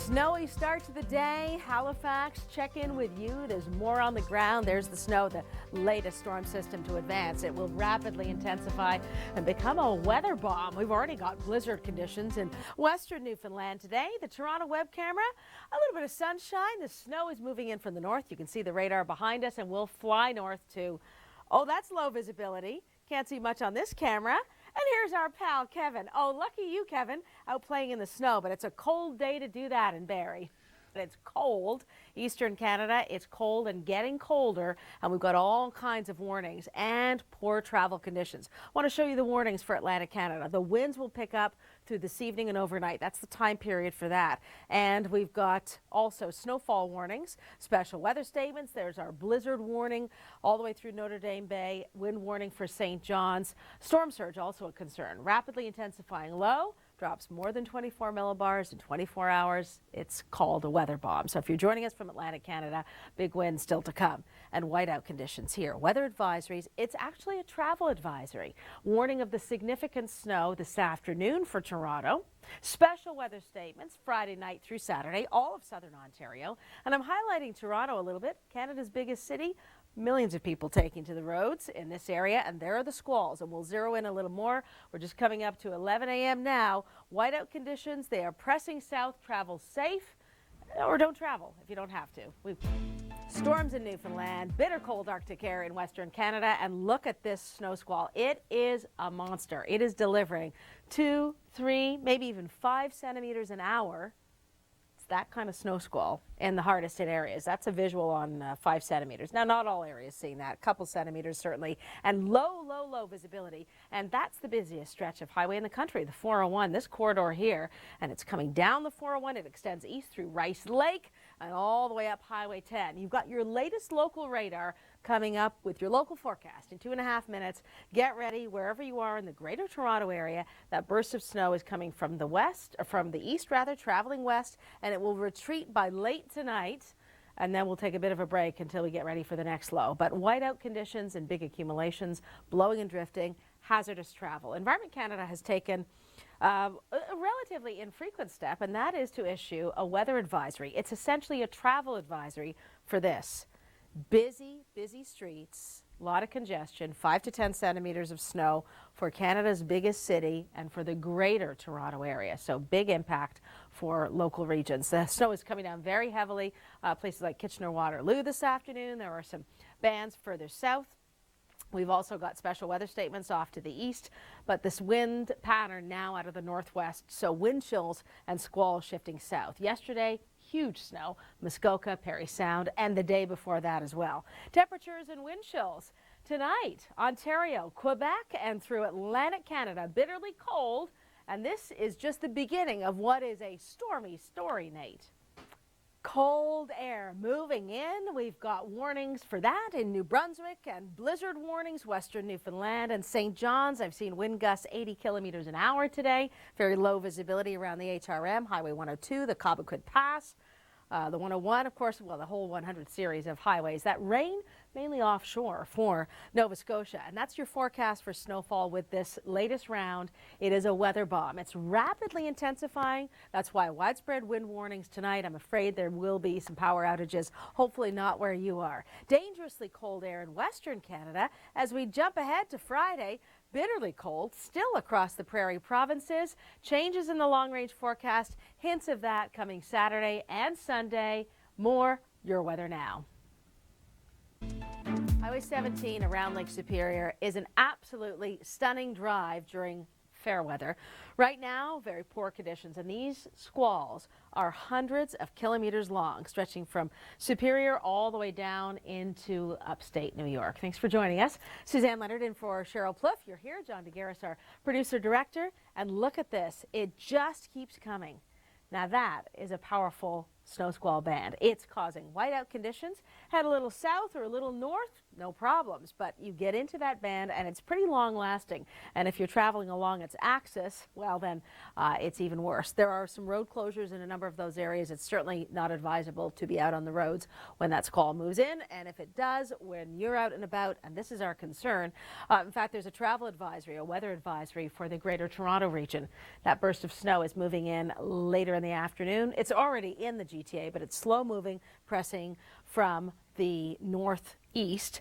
Snowy start to the day. Halifax, check in with you. There's more on the ground. There's the snow, the latest storm system to advance. It will rapidly intensify and become a weather bomb. We've already got blizzard conditions in western Newfoundland today. The Toronto web camera, a little bit of sunshine. The snow is moving in from the north. You can see the radar behind us, and we'll fly north to, oh, that's low visibility. Can't see much on this camera. And here's our pal, Kevin. Oh, lucky you, Kevin, out playing in the snow. But it's a cold day to do that in Barrie. It's cold. Eastern Canada, it's cold and getting colder. And we've got all kinds of warnings and poor travel conditions. I want to show you the warnings for Atlantic Canada. The winds will pick up through this evening and overnight. That's the time period for that. And we've got also snowfall warnings, special weather statements. There's our blizzard warning all the way through Notre Dame Bay, wind warning for St. John's. Storm surge also a concern. Rapidly intensifying low. Drops more than 24 millibars in 24 hours. It's called a weather bomb. So if you're joining us from Atlantic Canada, big winds still to come and whiteout conditions here. Weather advisories, it's actually a travel advisory. Warning of the significant snow this afternoon for Toronto. Special weather statements Friday night through Saturday, all of southern Ontario. And I'm highlighting Toronto a little bit, Canada's biggest city. Millions of people taking to the roads in this area, and there are the squalls, and we'll zero in a little more. We're just coming up to 11 a.m. now. Whiteout conditions, they are pressing south. Travel safe, or don't travel if you don't have to. Storms in Newfoundland, bitter cold Arctic air in Western Canada, and look at this snow squall. It is a monster. It is delivering 2, 3, maybe even 5 centimeters an hour. That kind of snow squall in the hardest hit areas. That's a visual on 5 centimeters. Now, not all areas seeing that, a couple centimeters certainly, and low visibility. And that's the busiest stretch of highway in the country, the 401, this corridor here. And it's coming down the 401. It extends east through Rice Lake and all the way up Highway 10. You've got your latest local radar coming up with your local forecast in 2.5 minutes. Get ready wherever you are in the greater Toronto area. That burst of snow is coming from the west, or from the east rather, traveling west, and it will retreat by late tonight. And then we'll take a bit of a break until we get ready for the next low. But whiteout conditions and big accumulations, blowing and drifting, hazardous travel. Environment Canada has taken a relatively infrequent step, and that is to issue a weather advisory. It's essentially a travel advisory for this. Busy streets, a lot of congestion, 5 to 10 centimeters of snow for Canada's biggest city and for the greater Toronto area. So big impact for local regions. The snow is coming down very heavily. Places like Kitchener-Waterloo this afternoon. There are some bands further south. We've also got special weather statements off to the east, but this wind pattern now out of the northwest. So wind chills and squalls shifting south. Yesterday, huge snow, Muskoka, Parry Sound, and the day before that as well. Temperatures and wind chills tonight, Ontario, Quebec, and through Atlantic Canada, bitterly cold. And this is just the beginning of what is a stormy story, Nate. Cold air moving in. We've got warnings for that in New Brunswick and blizzard warnings, western Newfoundland and St. John's. I've seen wind gusts 80 kilometers an hour today. Very low visibility around the HRM, Highway 102, the Cobequid Pass. The 101, of course, well, the whole 100 series of highways. That rain mainly offshore for Nova Scotia. And that's your forecast for snowfall with this latest round. It is a weather bomb. It's rapidly intensifying. That's why widespread wind warnings tonight. I'm afraid there will be some power outages, hopefully not where you are. Dangerously cold air in Western Canada as we jump ahead to Friday. Bitterly cold still across the prairie provinces. Changes in the long-range forecast. Hints of that coming Saturday and Sunday. More Your Weather Now. Highway 17 around Lake Superior is an absolutely stunning drive during fair weather. Right now, very poor conditions, and these squalls are hundreds of kilometers long, stretching from Superior all the way down into upstate New York. Thanks for joining us. Suzanne Leonard in for Cheryl Plouffe. You're here. John DeGarris, our producer-director. And look at this. It just keeps coming. Now that is a powerful snow squall band. It's causing whiteout conditions. Head a little south or a little north, no problems, but you get into that band and it's pretty long lasting. And if you're traveling along its axis, well then it's even worse. There are some road closures in a number of those areas. It's certainly not advisable to be out on the roads when that squall moves in. And if it does, when you're out and about, and this is our concern, in fact, there's a travel advisory, a weather advisory for the greater Toronto region. That burst of snow is moving in later in the afternoon. It's already in the GTA, but it's slow moving, pressing from the northeast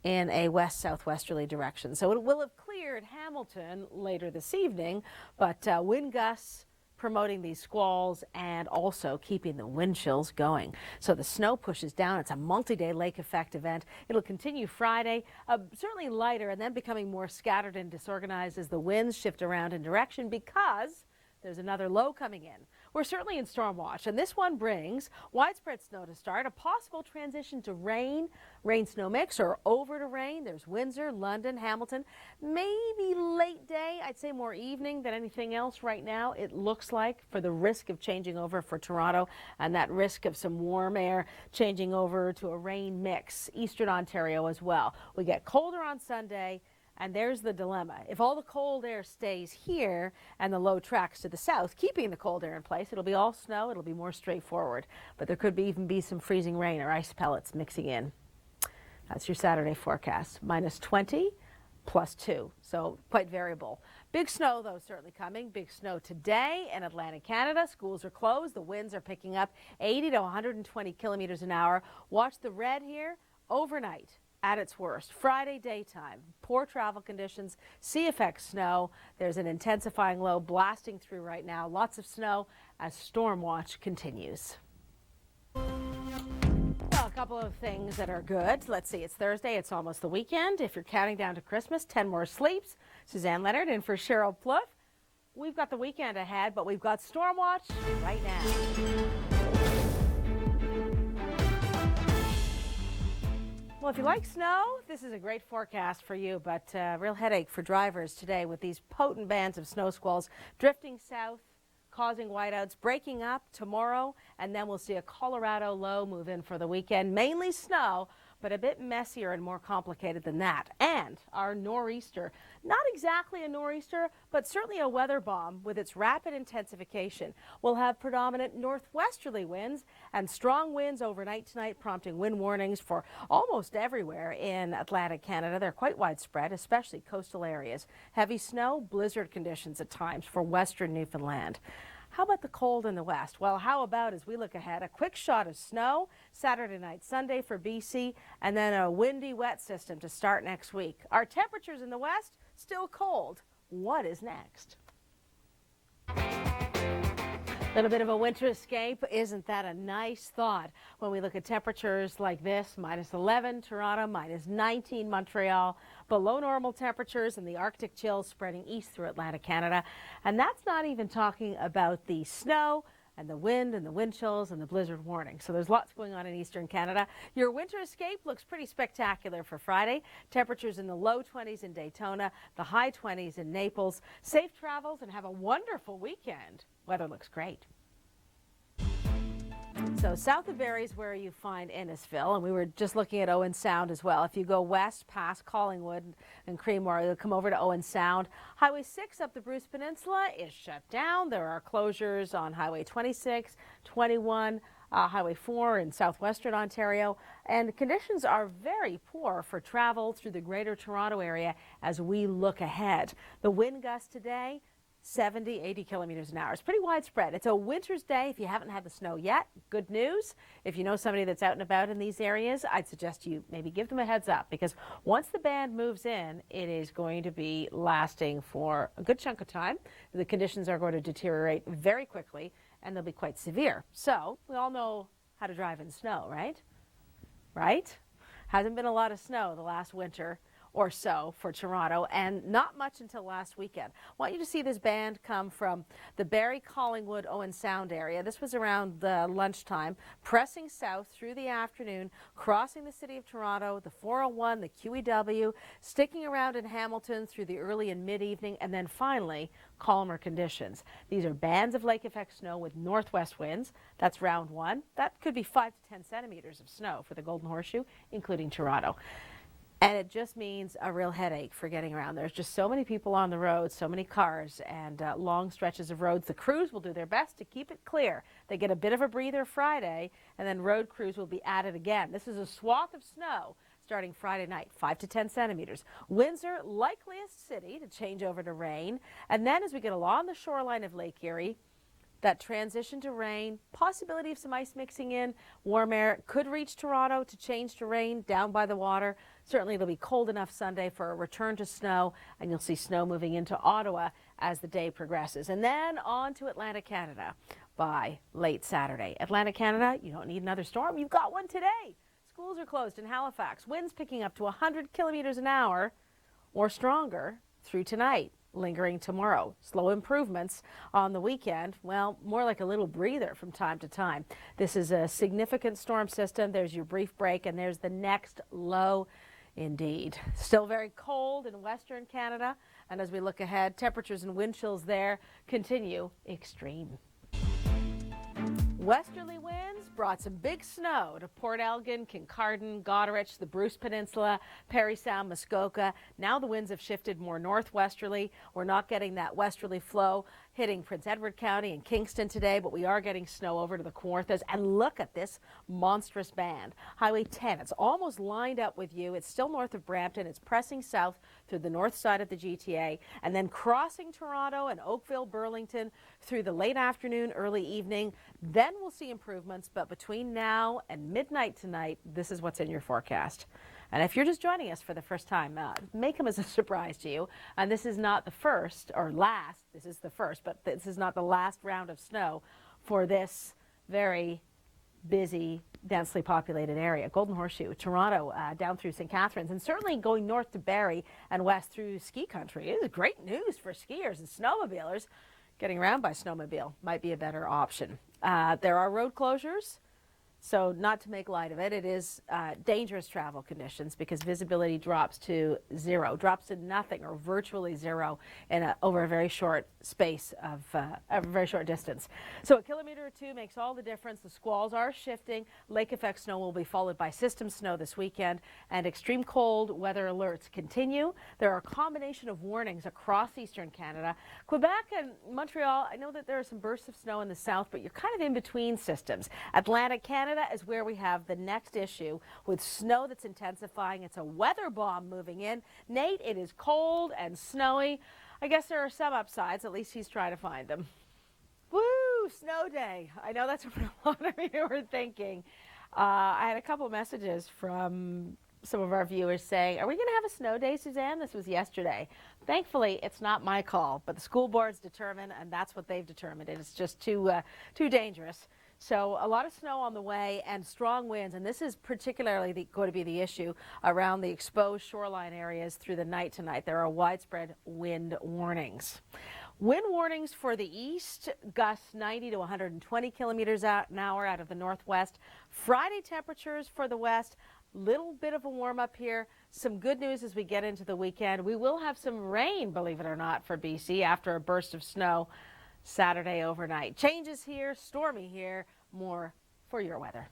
in a west-southwesterly direction. So it will have cleared Hamilton later this evening, but wind gusts promoting these squalls and also keeping the wind chills going. So the snow pushes down. It's a multi-day lake effect event. It'll continue Friday, certainly lighter and then becoming more scattered and disorganized as the winds shift around in direction because there's another low coming in. We're certainly in storm watch, and this one brings widespread snow to start, a possible transition to rain-snow mix or over to rain. There's Windsor, London, Hamilton, maybe late day. I'd say more evening than anything else right now, it looks like, for the risk of changing over for Toronto and that risk of some warm air changing over to a rain mix. Eastern Ontario as well. We get colder on Sunday. And there's the dilemma. If all the cold air stays here and the low tracks to the south, keeping the cold air in place, it'll be all snow. It'll be more straightforward. But there could even be some freezing rain or ice pellets mixing in. That's your Saturday forecast. -20, +2. So quite variable. Big snow, though, certainly coming. Big snow today in Atlantic Canada. Schools are closed. The winds are picking up 80 to 120 kilometers an hour. Watch the red here overnight. At its worst. Friday daytime, poor travel conditions, sea effect snow. There's an intensifying low blasting through right now. Lots of snow as storm watch continues. Well, a couple of things that are good. Let's see, it's Thursday. It's almost the weekend. If you're counting down to Christmas, 10 more sleeps. Suzanne Leonard in for Cheryl Plouffe. We've got the weekend ahead, but we've got storm watch right now. Well, if you like snow, this is a great forecast for you, but real headache for drivers today with these potent bands of snow squalls drifting south, causing whiteouts, breaking up tomorrow, and then we'll see a Colorado low move in for the weekend. Mainly snow, but a bit messier and more complicated than that. And our nor'easter, not exactly a nor'easter, but certainly a weather bomb with its rapid intensification. We'll have predominant northwesterly winds and strong winds overnight tonight, prompting wind warnings for almost everywhere in Atlantic Canada. They're quite widespread, especially coastal areas. Heavy snow, blizzard conditions at times for western Newfoundland. How about the cold in the west? Well, how about as we look ahead, a quick shot of snow Saturday night, Sunday for BC, and then a windy, wet system to start next week. Our temperatures in the west still cold. What is next? A little bit of a winter escape. Isn't that a nice thought when we look at temperatures like this? -11 Toronto, -19 Montreal, below normal temperatures and the Arctic chills spreading east through Atlantic Canada. And that's not even talking about the snow and the wind chills and the blizzard warning. So there's lots going on in eastern Canada. Your winter escape looks pretty spectacular for Friday. Temperatures in the low 20s in Daytona, the high 20s in Naples. Safe travels and have a wonderful weekend. Weather looks great. So south of Barrie is where you find Innisfil, and we were just looking at Owen Sound as well. If you go west past Collingwood and Creemore, you'll come over to Owen Sound. Highway 6 up the Bruce Peninsula is shut down. There are closures on Highway 26, 21, Highway 4 in southwestern Ontario, and conditions are very poor for travel through the greater Toronto area as we look ahead. The wind gust today, 70, 80 kilometers an hour. It's pretty widespread. It's a winter's day if you haven't had the snow yet. Good news. If you know somebody that's out and about in these areas, I'd suggest you maybe give them a heads up, because once the band moves in, it is going to be lasting for a good chunk of time. The conditions are going to deteriorate very quickly and they'll be quite severe. So we all know how to drive in snow, right? Right? Hasn't been a lot of snow the last winter or so for Toronto, and not much until last weekend. I want you to see this band come from the Barrie, Collingwood, Owen Sound area. This was around lunchtime, pressing south through the afternoon, crossing the city of Toronto, the 401, the QEW, sticking around in Hamilton through the early and mid-evening, and then finally calmer conditions. These are bands of lake effect snow with northwest winds. That's round one. That could be 5 to 10 centimeters of snow for the Golden Horseshoe, including Toronto. And it just means a real headache for getting around. There's just so many people on the road, so many cars, and long stretches of roads. The crews will do their best to keep it clear. They get a bit of a breather Friday, and then road crews will be at it again. This is a swath of snow starting Friday night, 5 to 10 centimeters. Windsor, likeliest city to change over to rain. And then as we get along the shoreline of Lake Erie, that transition to rain, possibility of some ice mixing in, warm air could reach Toronto to change to rain down by the water. Certainly it'll be cold enough Sunday for a return to snow, and you'll see snow moving into Ottawa as the day progresses. And then on to Atlantic Canada by late Saturday. Atlantic Canada, you don't need another storm. You've got one today. Schools are closed in Halifax. Winds picking up to 100 kilometers an hour or stronger through tonight. Lingering tomorrow. Slow improvements on the weekend. Well, more like a little breather from time to time. This is a significant storm system. There's your brief break, and there's the next low indeed. Still very cold in Western Canada. And as we look ahead, temperatures and wind chills there continue extreme. Westerly winds brought some big snow to Port Elgin, Kincardine, Goderich, the Bruce Peninsula, Parry Sound, Muskoka. Now the winds have shifted more northwesterly. We're not getting that westerly flow hitting Prince Edward County and Kingston today, but we are getting snow over to the Kawarthas. And look at this monstrous band. Highway 10, it's almost lined up with you. It's still north of Brampton. It's pressing south through the north side of the GTA and then crossing Toronto and Oakville, Burlington through the late afternoon, early evening. Then we'll see improvements, but between now and midnight tonight, this is what's in your forecast. And if you're just joining us for the first time, make them as a surprise to you. And this is not the first or last, this is the first, but this is not the last round of snow for this very busy, densely populated area. Golden Horseshoe, Toronto, down through St. Catharines, and certainly going north to Barrie and west through ski country. It is great news for skiers and snowmobilers. Getting around by snowmobile might be a better option. There are road closures. So not to make light of it, it is dangerous travel conditions because visibility drops to zero, drops to nothing or virtually zero in over a very short space of a very short distance. So a kilometer or two makes all the difference. The squalls are shifting. Lake effect snow will be followed by system snow this weekend, and extreme cold weather alerts continue. There are a combination of warnings across eastern Canada. Quebec and Montreal, I know that there are some bursts of snow in the south, but you're kind of in between systems. Atlantic Canada is where we have the next issue with snow that's intensifying. It's a weather bomb moving in. Nate, it is cold and snowy. I guess there are some upsides. At least he's trying to find them. Woo, snow day. I know that's what a lot of you were thinking. I had a couple messages from some of our viewers saying, are we going to have a snow day, Suzanne? This was yesterday. Thankfully, it's not my call, but the school boards determine, and that's what they've determined. It's just too dangerous. So a lot of snow on the way and strong winds, and this is particularly going to be the issue around the exposed shoreline areas through the night tonight. There are widespread wind warnings. Wind warnings for the east, gusts 90 to 120 kilometers an hour out of the northwest. Friday temperatures for the west, little bit of a warm up here. Some good news as we get into the weekend. We will have some rain, believe it or not, for BC after a burst of snow Saturday overnight. Changes here, stormy here, more for your weather.